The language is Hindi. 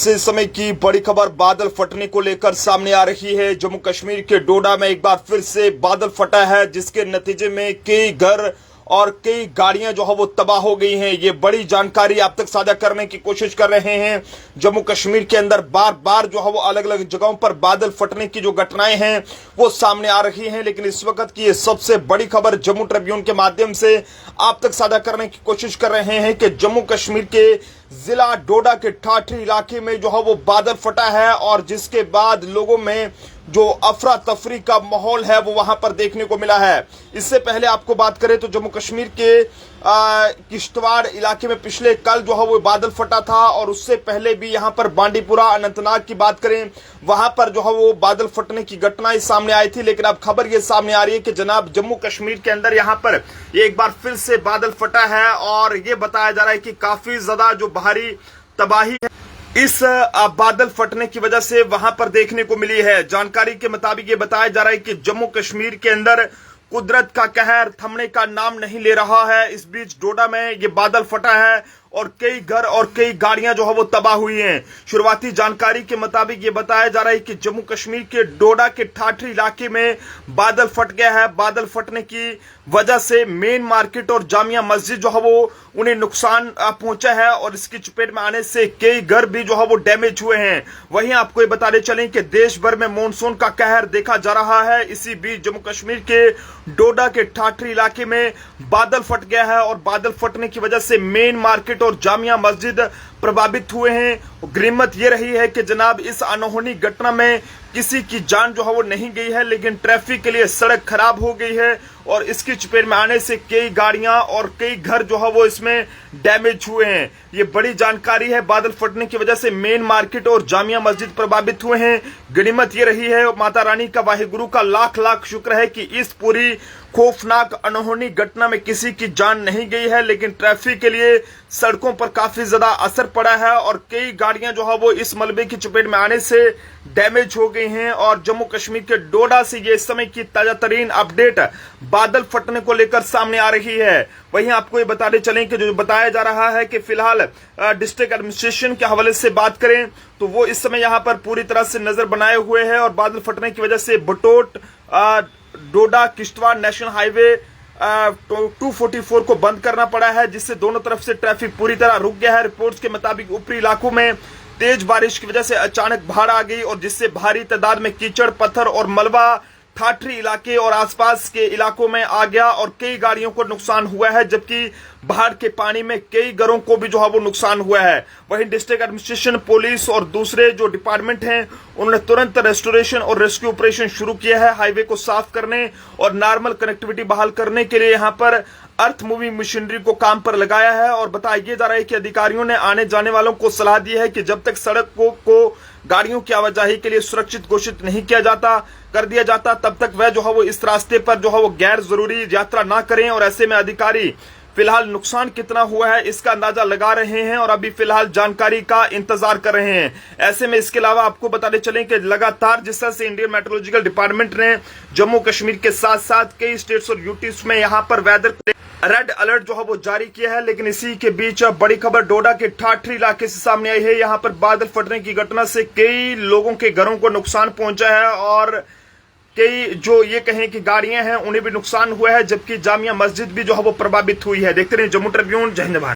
से समय की बड़ी खबर बादल फटने को लेकर सामने आ रही है। जम्मू कश्मीर के डोडा में एक बार फिर से बादल फटा है, जिसके नतीजे में कई घर और कई गाड़ियां जो है वो तबाह हो गई हैं। ये बड़ी जानकारी आप तक साझा करने की कोशिश कर रहे हैं। जम्मू कश्मीर के अंदर बार बार जो है वो अलग अलग जगहों पर बादल फटने की जो घटनाएं हैं वो सामने आ रही हैं, लेकिन इस वक्त की ये सबसे बड़ी खबर जम्मू ट्रिब्यून के माध्यम से आप तक साझा करने की कोशिश कर रहे हैं कि जम्मू कश्मीर के जिला डोडा के ठाठरी इलाके में जो है वो बादल फटा है, और जिसके बाद लोगों में जो अफरा तफरी का माहौल है वो वहां पर देखने को मिला है। इससे पहले आपको बात करें तो जम्मू कश्मीर के किश्तवाड़ इलाके में पिछले कल जो है वो बादल फटा था, और उससे पहले भी यहां पर बांडीपुरा अनंतनाग की बात करें वहां पर जो है वो बादल फटने की घटनाएं सामने आई थी। लेकिन अब खबर ये सामने आ रही है कि जनाब जम्मू कश्मीर के अंदर यहां पर एक बार फिर से बादल फटा है, और ये बताया जा रहा है कि काफी ज्यादा जो भारी तबाही है इस बादल फटने की वजह से वहां पर देखने को मिली है। जानकारी के मुताबिक ये बताया जा रहा है कि जम्मू कश्मीर के अंदर कुदरत का कहर थमने का नाम नहीं ले रहा है। इस बीच डोडा में ये बादल फटा है और कई घर और कई गाड़ियां जो है वो तबाह हुई हैं। शुरुआती जानकारी के मुताबिक ये बताया जा रहा है कि जम्मू कश्मीर के डोडा के ठाठरी इलाके में बादल फट गया है। बादल फटने की वजह से मेन मार्केट और जामिया मस्जिद जो है वो उन्हें नुकसान पहुंचा है, और इसकी चपेट में आने से कई घर भी जो है वो डैमेज हुए हैं। वहीं आपको ये बताते चलें कि देश भर में मानसून का कहर देखा जा रहा है। इसी बीच जम्मू कश्मीर के डोडा के ठाठरी इलाके में बादल फट गया है, और बादल फटने की वजह से मेन मार्केट और जामिया मस्जिद प्रभावित हुए हैं। गनीमत ये रही है कि जनाब इस अनहोनी घटना में किसी की जान जो है वो नहीं गई है, लेकिन ट्रैफिक के लिए सड़क खराब हो गई है, और इसकी चपेट में आने से कई गाड़ियां और कई घर जो है वो इसमें डैमेज हुए हैं। ये बड़ी जानकारी है। बादल फटने की वजह से मेन मार्केट और जामिया मस्जिद प्रभावित हुए हैं। गनीमत ये रही है, माता रानी का वाहिगुरु का लाख लाख शुक्र है कि इस पूरी खौफनाक अनहोनी घटना में किसी की जान नहीं गई है, लेकिन ट्रैफिक के लिए सड़कों पर काफी ज्यादा असर पड़ा है, और कई गाड़ियां जो है वो इस मलबे की चपेट में आने से डैमेज हो गई हैं। और जम्मू कश्मीर के डोडा से ये इस समय की ताजा तरीन अपडेट बादल फटने को लेकर सामने आ रही है। वहीं आपको ये बताते चलें कि जो बताया जा रहा है कि फिलहाल डिस्ट्रिक्ट एडमिनिस्ट्रेशन के हवाले से बात करें तो वो इस समय यहां पर पूरी तरह से नजर बनाए हुए है, और बादल फटने की वजह से बटोट डोडा किश्तवाड़ नेशनल हाईवे 244 को बंद करना पड़ा है, जिससे दोनों तरफ से ट्रैफिक पूरी तरह रुक गया है। रिपोर्ट्स के मुताबिक ऊपरी इलाकों में तेज बारिश की वजह से अचानक बाढ़ आ गई, और जिससे भारी तादाद में कीचड़ पत्थर और मलबा ठाठरी इलाके और आसपास के इलाकों में आ गया, और कई गाड़ियों को नुकसान हुआ है, जबकि बाढ़ के पानी में कई घरों को भी जो है वो नुकसान हुआ है। वहीं डिस्ट्रिक्ट एडमिनिस्ट्रेशन, पुलिस और दूसरे जो डिपार्टमेंट हैं उन्होंने तुरंत रेस्टोरेशन और रेस्क्यू ऑपरेशन शुरू किया है। हाईवे को साफ करने और नॉर्मल कनेक्टिविटी बहाल करने के लिए यहाँ पर अर्थ मूविंग मशीनरी को काम पर लगाया है, और बताया जा रहा है कि अधिकारियों ने आने जाने वालों को सलाह दी है कि जब तक सड़क को गाड़ियों की आवाजाही के लिए सुरक्षित घोषित नहीं किया जाता कर दिया जाता तब तक वह जो है वो इस रास्ते पर जो है वो गैर जरूरी यात्रा ना करें। और ऐसे में अधिकारी फिलहाल नुकसान कितना हुआ है इसका अंदाजा लगा रहे हैं, और अभी फिलहाल जानकारी का इंतजार कर रहे हैं। ऐसे में इसके अलावा आपको बताते चलें कि लगातार जिस तरह से इंडियन मेट्रोलॉजिकल डिपार्टमेंट ने जम्मू कश्मीर के साथ साथ कई स्टेट्स और यूटीज में यहाँ पर वेदर रेड अलर्ट जो है वो जारी किया है, लेकिन इसी के बीच बड़ी खबर डोडा के ठाठरी इलाके से सामने आई है। यहाँ पर बादल फटने की घटना से कई लोगों के घरों को नुकसान पहुंचा है, और कई जो ये कहें कि गाड़ियां हैं उन्हें भी नुकसान हुआ है, जबकि जामिया मस्जिद भी जो है वो प्रभावित हुई है। देखते रहिए जम्मू ट्रिब्यून। जय हिंद भारत।